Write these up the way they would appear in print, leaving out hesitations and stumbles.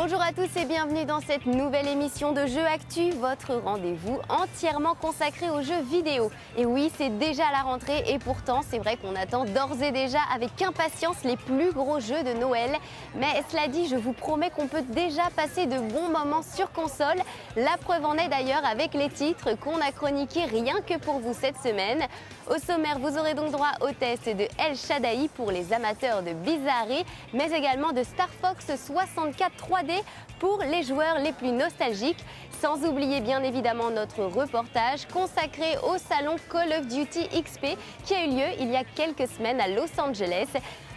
Bonjour à tous et bienvenue dans cette nouvelle émission de Jeux Actu, votre rendez-vous entièrement consacré aux jeux vidéo. Et oui, c'est déjà la rentrée et pourtant c'est vrai qu'on attend d'ores et déjà avec impatience les plus gros jeux de Noël. Mais cela dit, je vous promets qu'on peut déjà passer de bons moments sur console. La preuve en est d'ailleurs avec les titres qu'on a chroniqués rien que pour vous cette semaine. Au sommaire, vous aurez donc droit au test de El Shaddai pour les amateurs de bizarrerie, mais également de Star Fox 64 3D pour les joueurs les plus nostalgiques. Sans oublier bien évidemment notre reportage consacré au salon Call of Duty XP qui a eu lieu il y a quelques semaines à Los Angeles.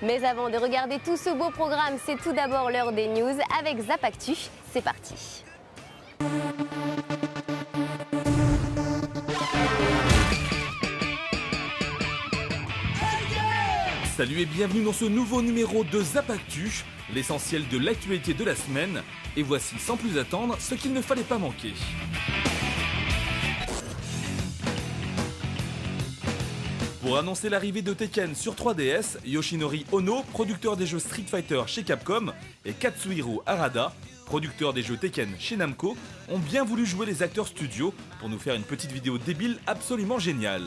Mais avant de regarder tout ce beau programme, c'est tout d'abord l'heure des news avec Zap Actu. C'est parti. Salut et bienvenue dans ce nouveau numéro de Zap Actu, l'essentiel de l'actualité de la semaine. Et voici sans plus attendre ce qu'il ne fallait pas manquer. Pour annoncer l'arrivée de Tekken sur 3DS, Yoshinori Ono, producteur des jeux Street Fighter chez Capcom, et Katsuhiro Harada, producteur des jeux Tekken chez Namco, ont bien voulu jouer les acteurs studio pour nous faire une petite vidéo débile absolument géniale.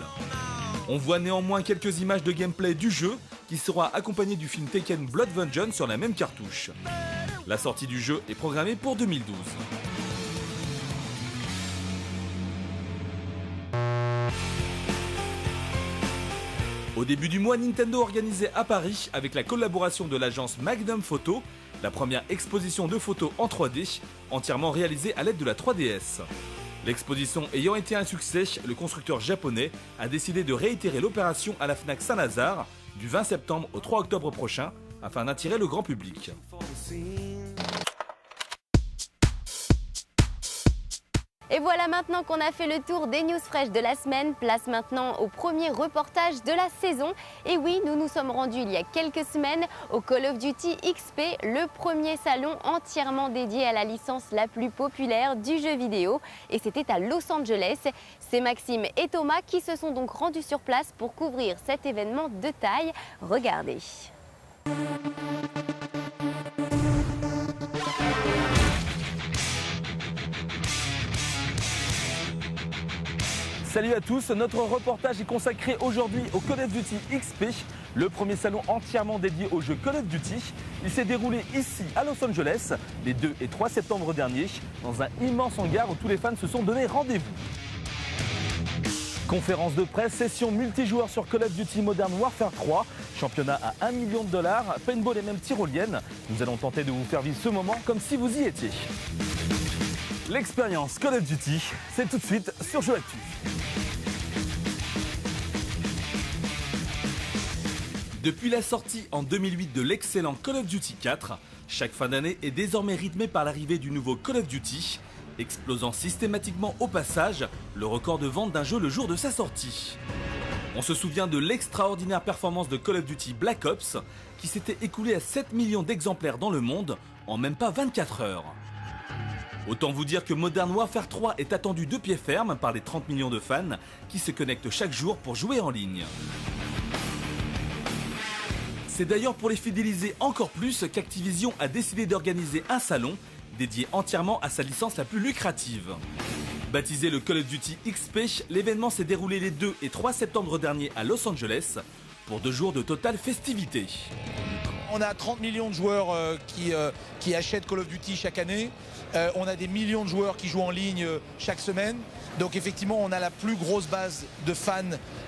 On voit néanmoins quelques images de gameplay du jeu, qui sera accompagné du film Tekken Blood Vengeance sur la même cartouche. La sortie du jeu est programmée pour 2012. Au début du mois, Nintendo organisait à Paris, avec la collaboration de l'agence Magnum Photo, la première exposition de photos en 3D, entièrement réalisée à l'aide de la 3DS. L'exposition ayant été un succès, le constructeur japonais a décidé de réitérer l'opération à la Fnac Saint-Lazare du 20 septembre au 3 octobre prochain afin d'attirer le grand public. Et voilà, maintenant qu'on a fait le tour des news fraîches de la semaine, place maintenant au premier reportage de la saison. Et oui, nous nous sommes rendus il y a quelques semaines au Call of Duty XP, le premier salon entièrement dédié à la licence la plus populaire du jeu vidéo. Et c'était à Los Angeles. C'est Maxime et Thomas qui se sont donc rendus sur place pour couvrir cet événement de taille. Regardez. Salut à tous, notre reportage est consacré aujourd'hui au Call of Duty XP, le premier salon entièrement dédié au jeu Call of Duty. Il s'est déroulé ici à Los Angeles les 2 et 3 septembre dernier, dans un immense hangar où tous les fans se sont donné rendez-vous. Conférence de presse, session multijoueur sur Call of Duty Modern Warfare 3, championnat à $1 million, paintball et même tyrolienne. Nous allons tenter de vous faire vivre ce moment comme si vous y étiez. L'expérience Call of Duty, c'est tout de suite sur Jeux Actu. Depuis la sortie en 2008 de l'excellent Call of Duty 4, chaque fin d'année est désormais rythmée par l'arrivée du nouveau Call of Duty, explosant systématiquement au passage le record de vente d'un jeu le jour de sa sortie. On se souvient de l'extraordinaire performance de Call of Duty Black Ops, qui s'était écoulé à 7 millions d'exemplaires dans le monde en même pas 24 heures. Autant vous dire que Modern Warfare 3 est attendu de pied ferme par les 30 millions de fans qui se connectent chaque jour pour jouer en ligne. C'est d'ailleurs pour les fidéliser encore plus qu'Activision a décidé d'organiser un salon dédié entièrement à sa licence la plus lucrative. Baptisé le Call of Duty XP, l'événement s'est déroulé les 2 et 3 septembre dernier à Los Angeles pour 2 jours de totale festivité. On a 30 millions de joueurs qui achètent Call of Duty chaque année. On a des millions de joueurs qui jouent en ligne chaque semaine. Donc effectivement, on a la plus grosse base de fans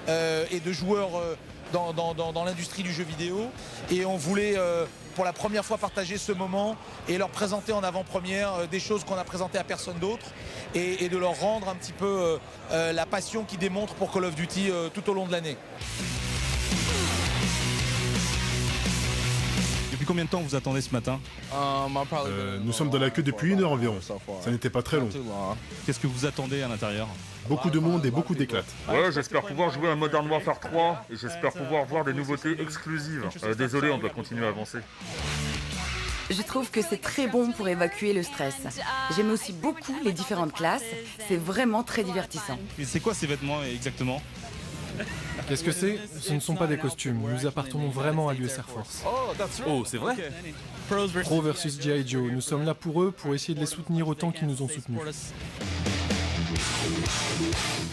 et de joueurs dans l'industrie du jeu vidéo. Et on voulait pour la première fois partager ce moment et leur présenter en avant-première des choses qu'on a présentées à personne d'autre et de leur rendre un petit peu la passion qu'ils démontrent pour Call of Duty tout au long de l'année. Depuis combien de temps vous attendez ce matin? Nous sommes dans la queue depuis 1 heure environ. Ça n'était pas très long. Qu'est-ce que vous attendez à l'intérieur? Beaucoup de monde et beaucoup d'éclats. Ouais, j'espère pouvoir jouer à Modern Warfare 3 et j'espère pouvoir voir des nouveautés exclusives. Désolé, on doit continuer à avancer. Je trouve que c'est très bon pour évacuer le stress. J'aime aussi beaucoup les différentes classes. C'est vraiment très divertissant. Et c'est quoi ces vêtements exactement? Qu'est-ce que c'est? Ce ne sont pas des costumes, nous appartenons vraiment à l'US Air Force. Oh, c'est vrai? Pro versus G.I. Joe, nous sommes là pour eux, pour essayer de les soutenir autant qu'ils nous ont soutenus.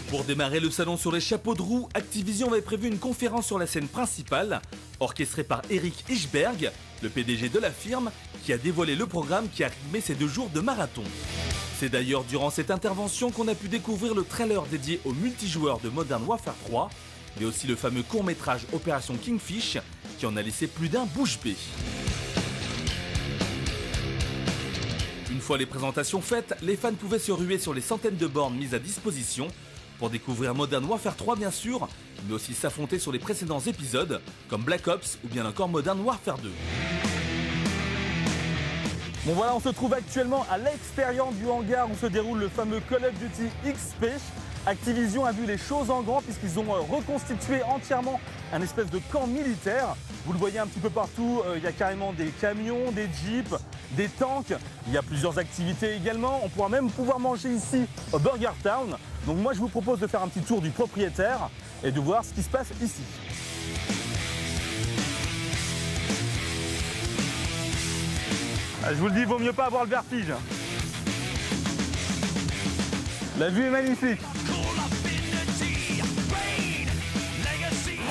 Pour démarrer le salon sur les chapeaux de roue, Activision avait prévu une conférence sur la scène principale, orchestrée par Eric Hirschberg, le PDG de la firme, qui a dévoilé le programme qui a rythmé ces 2 jours de marathon. C'est d'ailleurs durant cette intervention qu'on a pu découvrir le trailer dédié au multijoueur de Modern Warfare 3, mais aussi le fameux court-métrage Opération Kingfish, qui en a laissé plus d'un bouche bée. Une fois les présentations faites, les fans pouvaient se ruer sur les centaines de bornes mises à disposition pour découvrir Modern Warfare 3 bien sûr, mais aussi s'affronter sur les précédents épisodes comme Black Ops ou bien encore Modern Warfare 2. Bon voilà, on se trouve actuellement à l'extérieur du hangar où se déroule le fameux Call of Duty XP. Activision a vu les choses en grand puisqu'ils ont reconstitué entièrement un espèce de camp militaire. Vous le voyez un petit peu partout, il y a carrément des camions, des jeeps, des tanks. Il y a plusieurs activités également. On pourra même manger ici au Burger Town. Donc moi je vous propose de faire un petit tour du propriétaire et de voir ce qui se passe ici. Je vous le dis, il vaut mieux pas avoir le vertige. La vue est magnifique.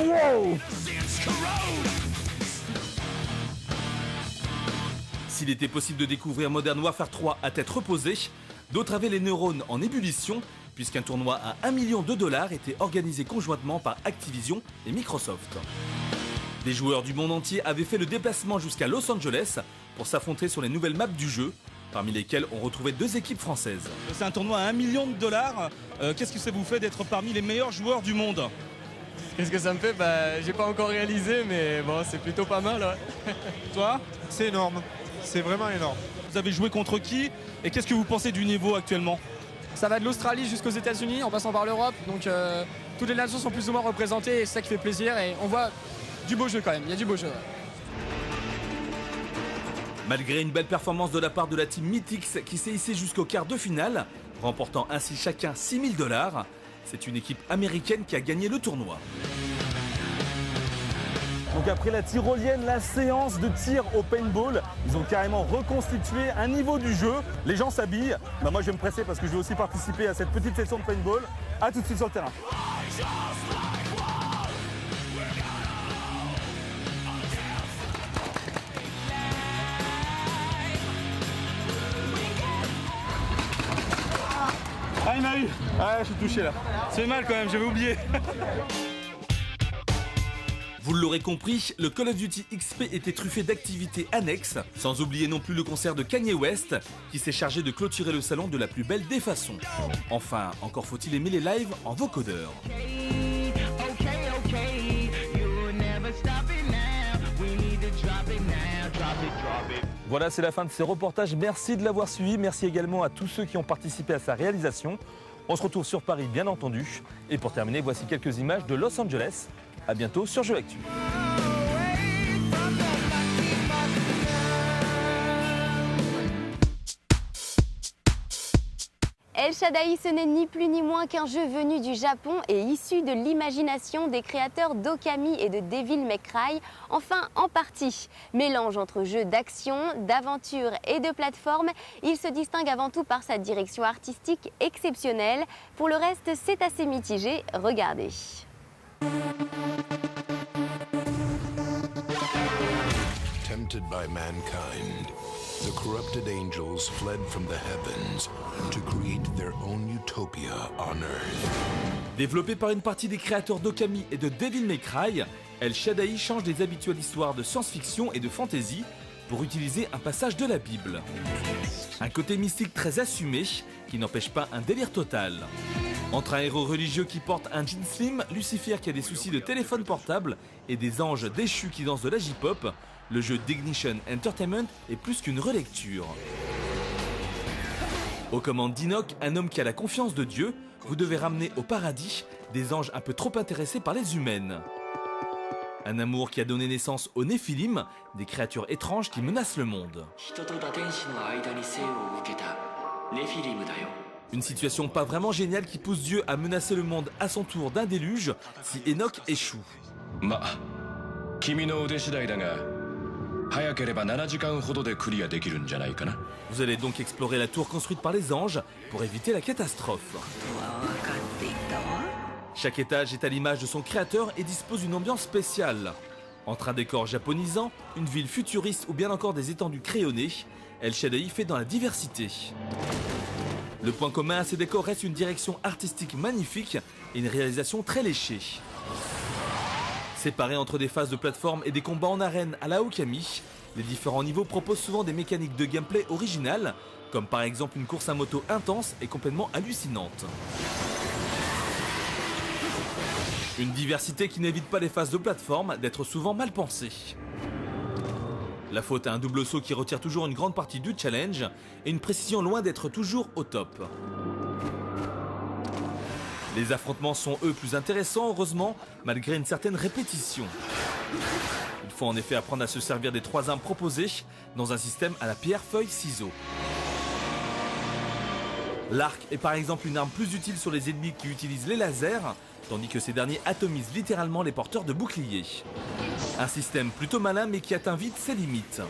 Wow! S'il était possible de découvrir Modern Warfare 3 à tête reposée, d'autres avaient les neurones en ébullition, puisqu'un tournoi à $1 million était organisé conjointement par Activision et Microsoft. Des joueurs du monde entier avaient fait le déplacement jusqu'à Los Angeles pour s'affronter sur les nouvelles maps du jeu, parmi lesquelles on retrouvait 2 équipes françaises. C'est un tournoi à $1 million. Qu'est-ce que ça vous fait d'être parmi les meilleurs joueurs du monde? Qu'est-ce que ça me fait? J'ai pas encore réalisé, mais bon, c'est plutôt pas mal. Ouais. Toi? C'est énorme, c'est vraiment énorme. Vous avez joué contre qui? Et qu'est-ce que vous pensez du niveau actuellement? Ça va de l'Australie jusqu'aux États-Unis, en passant par l'Europe. Donc toutes les nations sont plus ou moins représentées et c'est ça qui fait plaisir. Et on voit du beau jeu quand même, il y a du beau jeu. Ouais. Malgré une belle performance de la part de la team Mythics qui s'est hissée jusqu'au quart de finale, remportant ainsi chacun $6 000, c'est une équipe américaine qui a gagné le tournoi. Donc après la tyrolienne, la séance de tir au paintball, ils ont carrément reconstitué un niveau du jeu. Les gens s'habillent. Moi je vais me presser parce que je vais aussi participer à cette petite session de paintball. A tout de suite sur le terrain. Ah, il m'a eu. Ah, je suis touché là. C'est mal quand même, j'avais oublié. Vous l'aurez compris, le Call of Duty XP était truffé d'activités annexes, sans oublier non plus le concert de Kanye West, qui s'est chargé de clôturer le salon de la plus belle des façons. Enfin, encore faut-il aimer les lives en vocodeur. Voilà, c'est la fin de ces reportages. Merci de l'avoir suivi. Merci également à tous ceux qui ont participé à sa réalisation. On se retrouve sur Paris, bien entendu. Et pour terminer, voici quelques images de Los Angeles. À bientôt sur Jeux Actu. El Shaddai, ce n'est ni plus ni moins qu'un jeu venu du Japon et issu de l'imagination des créateurs d'Okami et de Devil May Cry, enfin en partie. Mélange entre jeux d'action, d'aventure et de plateforme, il se distingue avant tout par sa direction artistique exceptionnelle. Pour le reste, c'est assez mitigé, regardez. Tempted by mankind, the corrupted angels fled from the heavens to create their own utopia on Earth. Développé par une partie des créateurs d'Okami et de Devil May Cry, El Shaddai change des habituelles histoires de science-fiction et de fantasy pour utiliser un passage de la Bible. Un côté mystique très assumé qui n'empêche pas un délire total. Entre un héros religieux qui porte un jean slim, Lucifer qui a des soucis de téléphone portable et des anges déchus qui dansent de la J-pop, le jeu d'Ignition Entertainment est plus qu'une relecture. Aux commandes d'Enoch, un homme qui a la confiance de Dieu, vous devez ramener au paradis des anges un peu trop intéressés par les humaines. Un amour qui a donné naissance aux Néphilim, des créatures étranges qui menacent le monde. Une situation pas vraiment géniale qui pousse Dieu à menacer le monde à son tour d'un déluge si Enoch échoue. Vous allez donc explorer la tour construite par les anges pour éviter la catastrophe. Chaque étage est à l'image de son créateur et dispose d'une ambiance spéciale. Entre un décor japonisant, une ville futuriste ou bien encore des étendues crayonnées, El Shaddai fait dans la diversité. Le point commun à ces décors reste une direction artistique magnifique et une réalisation très léchée. Séparés entre des phases de plateforme et des combats en arène à la Okami, les différents niveaux proposent souvent des mécaniques de gameplay originales, comme par exemple une course à moto intense et complètement hallucinante. Une diversité qui n'évite pas les phases de plateforme d'être souvent mal pensées. La faute à un double saut qui retire toujours une grande partie du challenge et une précision loin d'être toujours au top. Les affrontements sont eux plus intéressants, heureusement, malgré une certaine répétition. Il faut en effet apprendre à se servir des 3 armes proposées dans un système à la pierre-feuille-ciseaux. L'arc est par exemple une arme plus utile sur les ennemis qui utilisent les lasers, tandis que ces derniers atomisent littéralement les porteurs de boucliers. Un système plutôt malin mais qui atteint vite ses limites.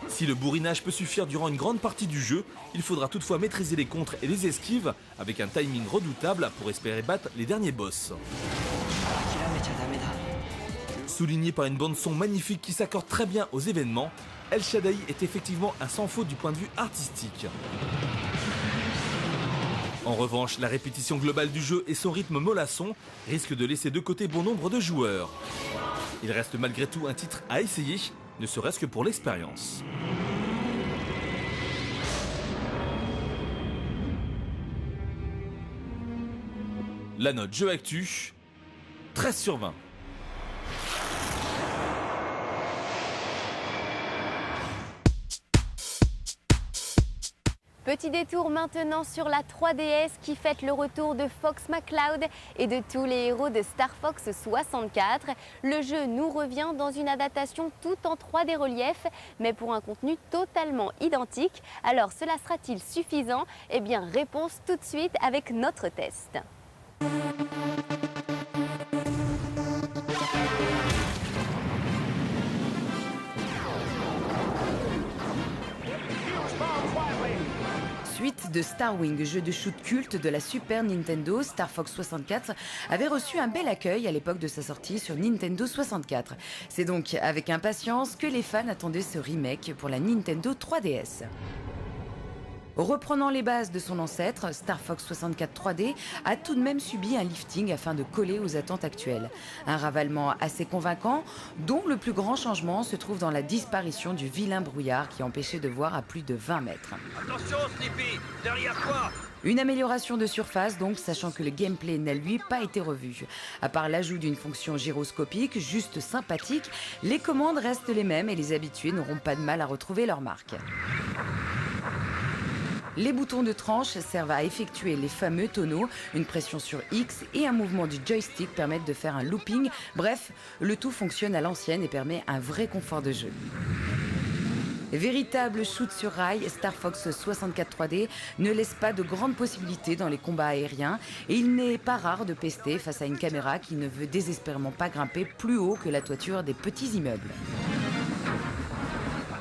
Si le bourrinage peut suffire durant une grande partie du jeu, il faudra toutefois maîtriser les contres et les esquives avec un timing redoutable pour espérer battre les derniers boss. Souligné par une bande-son magnifique qui s'accorde très bien aux événements, El Shaddai est effectivement un sans faute du point de vue artistique. En revanche, la répétition globale du jeu et son rythme mollasson risquent de laisser de côté bon nombre de joueurs. Il reste malgré tout un titre à essayer, ne serait-ce que pour l'expérience. La note jeu actu, 13 sur 20. Petit détour maintenant sur la 3DS qui fête le retour de Fox McCloud et de tous les héros de Star Fox 64. Le jeu nous revient dans une adaptation tout en 3D relief, mais pour un contenu totalement identique. Alors cela sera-t-il suffisant? Eh bien réponse tout de suite avec notre test. Suite de Star Wing, jeu de shoot culte de la Super Nintendo, Star Fox 64 avait reçu un bel accueil à l'époque de sa sortie sur Nintendo 64. C'est donc avec impatience que les fans attendaient ce remake pour la Nintendo 3DS. Reprenant les bases de son ancêtre, Star Fox 64 3D a tout de même subi un lifting afin de coller aux attentes actuelles. Un ravalement assez convaincant, dont le plus grand changement se trouve dans la disparition du vilain brouillard qui empêchait de voir à plus de 20 mètres. Attention Slippy, derrière toi! Une amélioration de surface donc, sachant que le gameplay n'a lui pas été revu. À part l'ajout d'une fonction gyroscopique, juste sympathique, les commandes restent les mêmes et les habitués n'auront pas de mal à retrouver leur marque. Les boutons de tranche servent à effectuer les fameux tonneaux, une pression sur X et un mouvement du joystick permettent de faire un looping. Bref, le tout fonctionne à l'ancienne et permet un vrai confort de jeu. Véritable shoot sur rail, Star Fox 64 3D ne laisse pas de grandes possibilités dans les combats aériens et il n'est pas rare de pester face à une caméra qui ne veut désespérément pas grimper plus haut que la toiture des petits immeubles.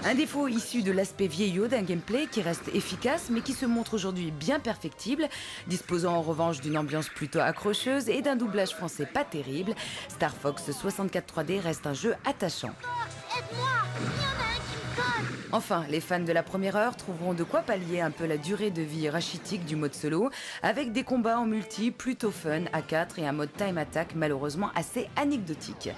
Un défaut issu de l'aspect vieillot d'un gameplay qui reste efficace mais qui se montre aujourd'hui bien perfectible, disposant en revanche d'une ambiance plutôt accrocheuse et d'un doublage français pas terrible, Star Fox 64 3D reste un jeu attachant. Enfin, les fans de la première heure trouveront de quoi pallier un peu la durée de vie rachitique du mode solo, avec des combats en multi plutôt fun à 4 et un mode time attack malheureusement assez anecdotique.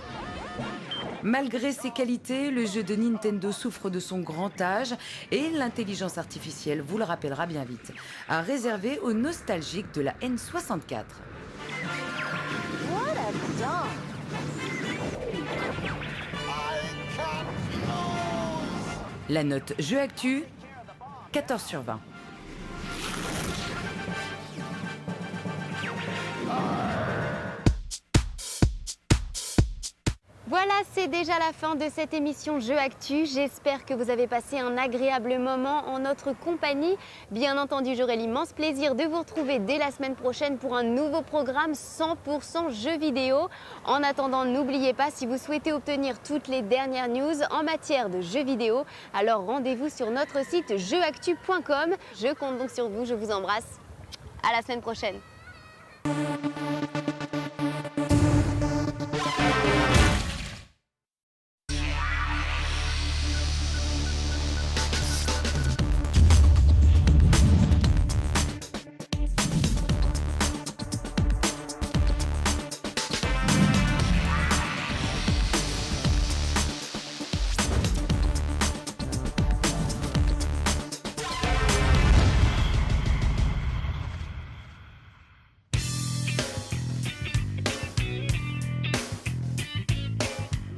Malgré ses qualités, le jeu de Nintendo souffre de son grand âge et l'intelligence artificielle vous le rappellera bien vite. À réserver aux nostalgiques de la N64. La note jeu actu, 14 sur 20. Voilà, c'est déjà la fin de cette émission Jeux Actu. J'espère que vous avez passé un agréable moment en notre compagnie. Bien entendu, j'aurai l'immense plaisir de vous retrouver dès la semaine prochaine pour un nouveau programme 100% jeux vidéo. En attendant, n'oubliez pas, si vous souhaitez obtenir toutes les dernières news en matière de jeux vidéo, alors rendez-vous sur notre site jeuxactu.com. Je compte donc sur vous, je vous embrasse. À la semaine prochaine.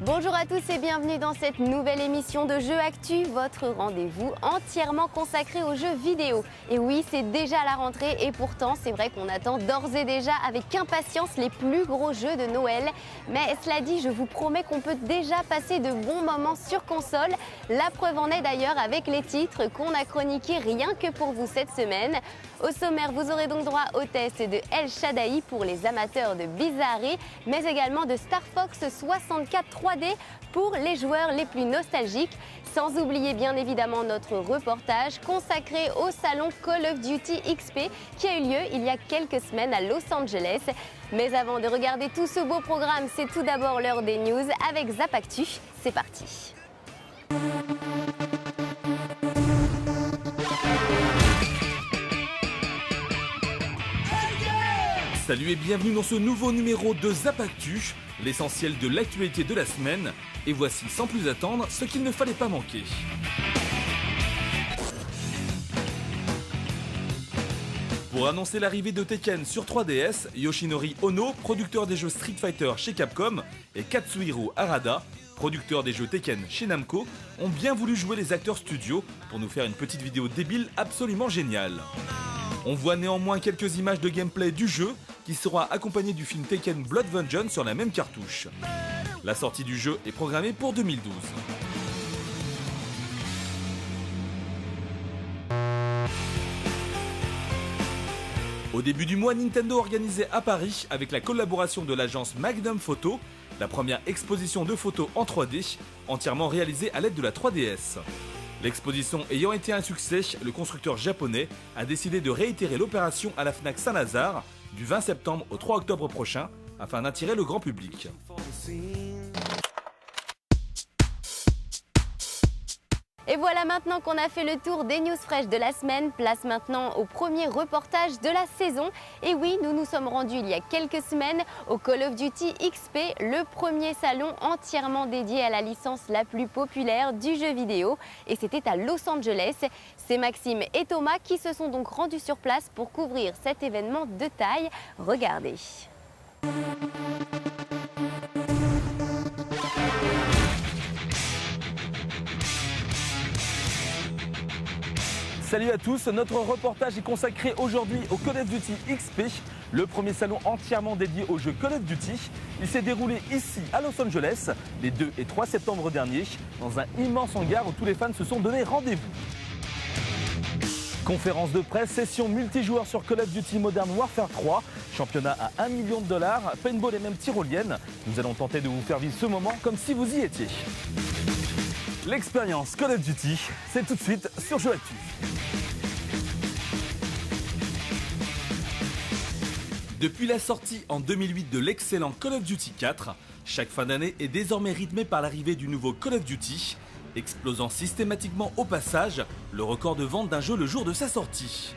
Bonjour à tous et bienvenue dans cette nouvelle émission de Jeux Actu, votre rendez-vous entièrement consacré aux jeux vidéo. Et oui, c'est déjà la rentrée et pourtant, c'est vrai qu'on attend d'ores et déjà avec impatience les plus gros jeux de Noël. Mais cela dit, je vous promets qu'on peut déjà passer de bons moments sur console. La preuve en est d'ailleurs avec les titres qu'on a chroniqués rien que pour vous cette semaine. Au sommaire, vous aurez donc droit au test de El Shaddai pour les amateurs de bizarrerie, mais également de Star Fox 64 3D pour les joueurs les plus nostalgiques. Sans oublier bien évidemment notre reportage consacré au salon Call of Duty XP qui a eu lieu il y a quelques semaines à Los Angeles. Mais avant de regarder tout ce beau programme, c'est tout d'abord l'heure des news avec Zap Actu. C'est parti. Salut et bienvenue dans ce nouveau numéro de Zap Actu, l'essentiel de l'actualité de la semaine. Et voici sans plus attendre ce qu'il ne fallait pas manquer. Pour annoncer l'arrivée de Tekken sur 3DS, Yoshinori Ono, producteur des jeux Street Fighter chez Capcom, et Katsuhiro Harada, producteur des jeux Tekken chez Namco, ont bien voulu jouer les acteurs studio pour nous faire une petite vidéo débile absolument géniale. On voit néanmoins quelques images de gameplay du jeu qui sera accompagné du film Tekken Blood Vengeance sur la même cartouche. La sortie du jeu est programmée pour 2012. Au début du mois, Nintendo organisait à Paris, avec la collaboration de l'agence Magnum Photo, la première exposition de photos en 3D, entièrement réalisée à l'aide de la 3DS. L'exposition ayant été un succès, le constructeur japonais a décidé de réitérer l'opération à la Fnac Saint-Lazare du 20 septembre au 3 octobre prochain afin d'attirer le grand public. Et voilà, maintenant qu'on a fait le tour des news fraîches de la semaine, place maintenant au premier reportage de la saison. Et oui, nous nous sommes rendus il y a quelques semaines au Call of Duty XP, le premier salon entièrement dédié à la licence la plus populaire du jeu vidéo. Et c'était à Los Angeles. C'est Maxime et Thomas qui se sont donc rendus sur place pour couvrir cet événement de taille. Regardez. Salut à tous, notre reportage est consacré aujourd'hui au Call of Duty XP, le premier salon entièrement dédié au jeu Call of Duty. Il s'est déroulé ici à Los Angeles les 2 et 3 septembre dernier, dans un immense hangar où tous les fans se sont donné rendez-vous. Conférence de presse, session multijoueur sur Call of Duty Modern Warfare 3, championnat à $1 million, paintball et même tyrolienne. Nous allons tenter de vous faire vivre ce moment comme si vous y étiez. L'expérience Call of Duty, c'est tout de suite sur Jeux Actu. Depuis la sortie en 2008 de l'excellent Call of Duty 4, chaque fin d'année est désormais rythmée par l'arrivée du nouveau Call of Duty, explosant systématiquement au passage le record de vente d'un jeu le jour de sa sortie.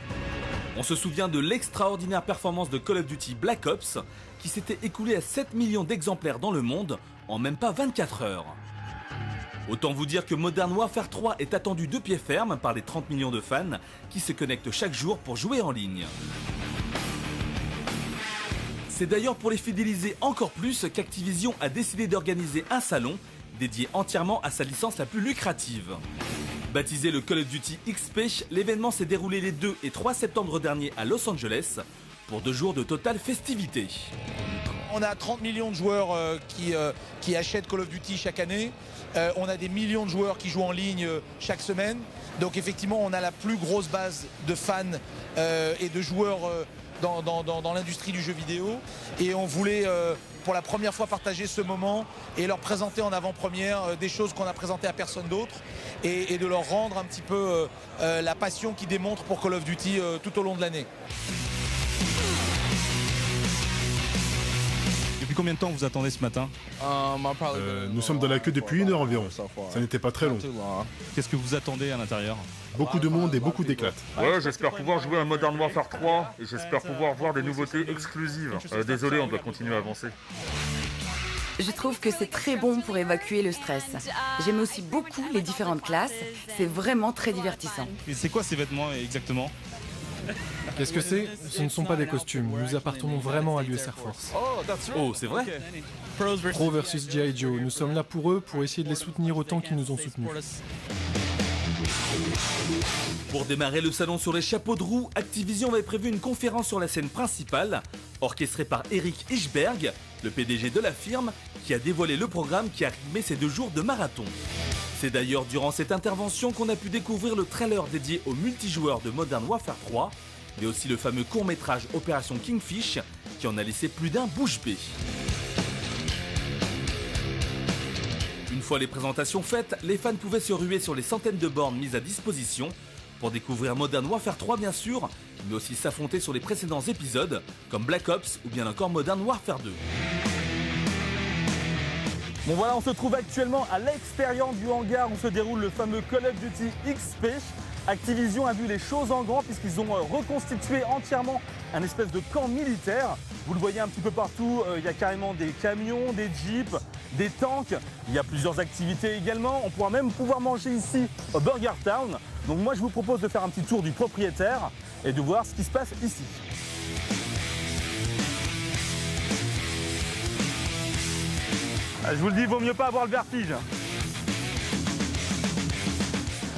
On se souvient de l'extraordinaire performance de Call of Duty Black Ops, qui s'était écoulé à 7 millions d'exemplaires dans le monde en même pas 24 heures. Autant vous dire que Modern Warfare 3 est attendu de pied ferme par les 30 millions de fans qui se connectent chaque jour pour jouer en ligne. C'est d'ailleurs pour les fidéliser encore plus qu'Activision a décidé d'organiser un salon dédié entièrement à sa licence la plus lucrative. Baptisé le Call of Duty XP, l'événement s'est déroulé les 2 et 3 septembre dernier à Los Angeles pour 2 jours de totale festivité. On a 30 millions de joueurs qui achètent Call of Duty chaque année. On a des millions de joueurs qui jouent en ligne chaque semaine. Donc effectivement, on a la plus grosse base de fans et de joueurs dans l'industrie du jeu vidéo. Et on voulait pour la première fois partager ce moment et leur présenter en avant-première des choses qu'on a présentées à personne d'autre et de leur rendre un petit peu la passion qu'ils démontrent pour Call of Duty tout au long de l'année. Depuis combien de temps vous attendez ce matin? Nous sommes dans la queue depuis 1 heure environ. Ça n'était pas très long. Qu'est-ce que vous attendez à l'intérieur? Beaucoup de monde et beaucoup d'éclats. Ouais, j'espère pouvoir jouer à Modern Warfare 3 et j'espère pouvoir voir des nouveautés exclusives. Désolé, on doit continuer à avancer. Je trouve que c'est très bon pour évacuer le stress. J'aime aussi beaucoup les différentes classes. C'est vraiment très divertissant. Et c'est quoi ces vêtements exactement? Qu'est-ce que c'est? Ce ne sont pas des costumes. Nous appartenons vraiment à l'US Air Force. Oh, c'est vrai? Pro versus G.I. Joe. Nous sommes là pour eux, pour essayer de les soutenir autant qu'ils nous ont soutenus. Pour démarrer le salon sur les chapeaux de roue, Activision avait prévu une conférence sur la scène principale, orchestrée par Eric Hirschberg, le PDG de la firme, qui a dévoilé le programme qui a rythmé ces 2 jours de marathon. C'est d'ailleurs durant cette intervention qu'on a pu découvrir le trailer dédié aux multijoueurs de Modern Warfare 3, mais aussi le fameux court-métrage Opération Kingfish, qui en a laissé plus d'un bouche bée. Une fois les présentations faites, les fans pouvaient se ruer sur les centaines de bornes mises à disposition pour découvrir Modern Warfare 3 bien sûr, mais aussi s'affronter sur les précédents épisodes comme Black Ops ou bien encore Modern Warfare 2. Bon voilà, on se trouve actuellement à l'extérieur du hangar où se déroule le fameux Call of Duty XP. Activision a vu les choses en grand puisqu'ils ont reconstitué entièrement un espèce de camp militaire. Vous le voyez un petit peu partout, il y a carrément des camions, des jeeps, des tanks. Il y a plusieurs activités également. On pourra même manger ici au Burger Town. Donc moi je vous propose de faire un petit tour du propriétaire et de voir ce qui se passe ici. Je vous le dis, il vaut mieux pas avoir le vertige.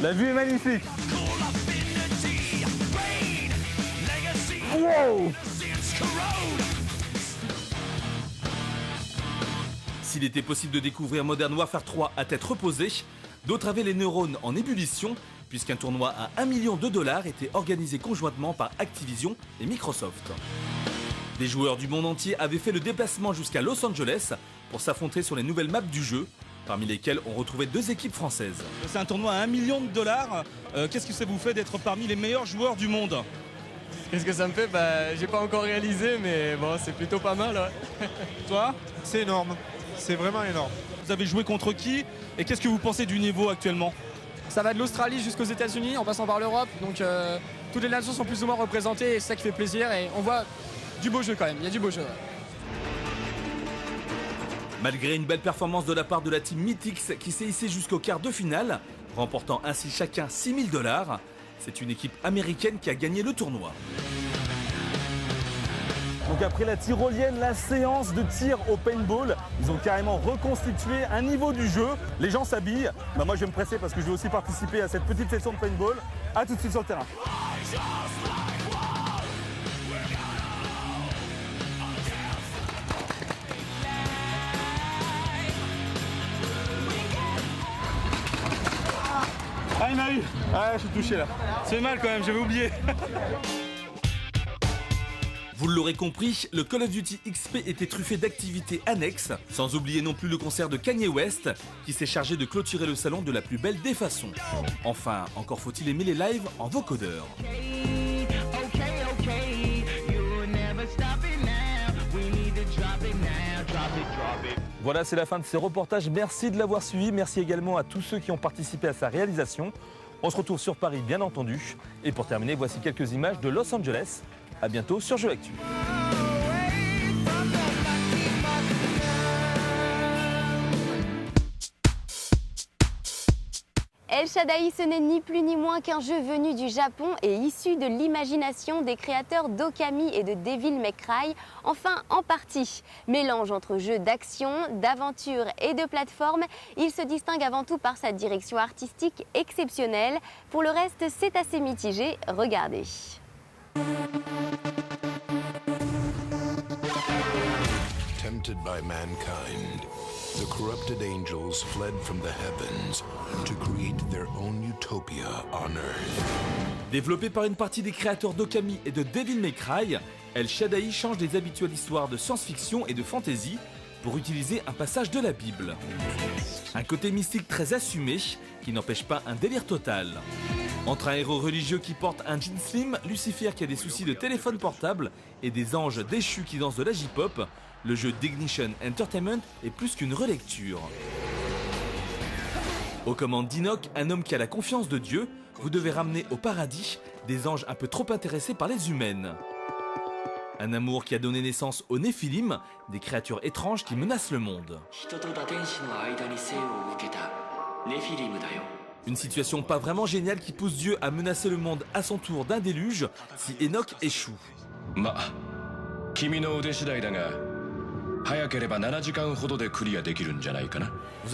La vue est magnifique. Wow! S'il était possible de découvrir Modern Warfare 3 à tête reposée, d'autres avaient les neurones en ébullition, puisqu'un tournoi à $1 million était organisé conjointement par Activision et Microsoft. Des joueurs du monde entier avaient fait le déplacement jusqu'à Los Angeles pour s'affronter sur les nouvelles maps du jeu, parmi lesquelles on retrouvait 2 équipes françaises. C'est un tournoi à $1 million. Qu'est-ce que ça vous fait d'être parmi les meilleurs joueurs du monde? Qu'est-ce que ça me fait? J'ai pas encore réalisé, mais bon, c'est plutôt pas mal. Ouais. Toi? C'est énorme. C'est vraiment énorme. Vous avez joué contre qui? Et qu'est-ce que vous pensez du niveau actuellement? Ça va de l'Australie jusqu'aux États-Unis, en passant par l'Europe. Donc toutes les nations sont plus ou moins représentées et c'est ça qui fait plaisir. Et on voit du beau jeu quand même. Il y a du beau jeu. Ouais. Malgré une belle performance de la part de la team Mythics qui s'est hissée jusqu'au quart de finale, remportant ainsi chacun $6 000, c'est une équipe américaine qui a gagné le tournoi. Donc après la tyrolienne, la séance de tir au paintball, ils ont carrément reconstitué un niveau du jeu. Les gens s'habillent. Moi je vais me presser parce que je vais aussi participer à cette petite session de paintball. A tout de suite sur le terrain. Ah, il m'a eu. Ah, je suis touché là. C'est mal quand même, j'avais oublié. Vous l'aurez compris, le Call of Duty XP était truffé d'activités annexes, sans oublier non plus le concert de Kanye West, qui s'est chargé de clôturer le salon de la plus belle des façons. Enfin, encore faut-il aimer les lives en vocodeur. Voilà, c'est la fin de ce reportage. Merci de l'avoir suivi. Merci également à tous ceux qui ont participé à sa réalisation. On se retrouve sur Paris, bien entendu. Et pour terminer, voici quelques images de Los Angeles. À bientôt sur Jeux Actu. El Shaddai, ce n'est ni plus ni moins qu'un jeu venu du Japon et issu de l'imagination des créateurs d'Okami et de Devil May Cry, enfin en partie. Mélange entre jeux d'action, d'aventure et de plateforme, il se distingue avant tout par sa direction artistique exceptionnelle. Pour le reste, c'est assez mitigé, regardez. tempted by mankind, the corrupted angels fled from the heavens to create their own utopia on Earth. Développé par une partie des créateurs d'Okami et de Devil May Cry, El Shaddai change les habituelles histoires de science-fiction et de fantasy pour utiliser un passage de la Bible. Un côté mystique très assumé qui n'empêche pas un délire total. Entre un héros religieux qui porte un jean slim, Lucifer qui a des soucis de téléphone portable et des anges déchus qui dansent de la J-pop, le jeu d'Ignition Entertainment est plus qu'une relecture. Aux commandes d'Enoch, un homme qui a la confiance de Dieu, vous devez ramener au paradis des anges un peu trop intéressés par les humaines. Un amour qui a donné naissance aux Néphilim, des créatures étranges qui menacent le monde. Une situation pas vraiment géniale qui pousse Dieu à menacer le monde à son tour d'un déluge si Enoch échoue.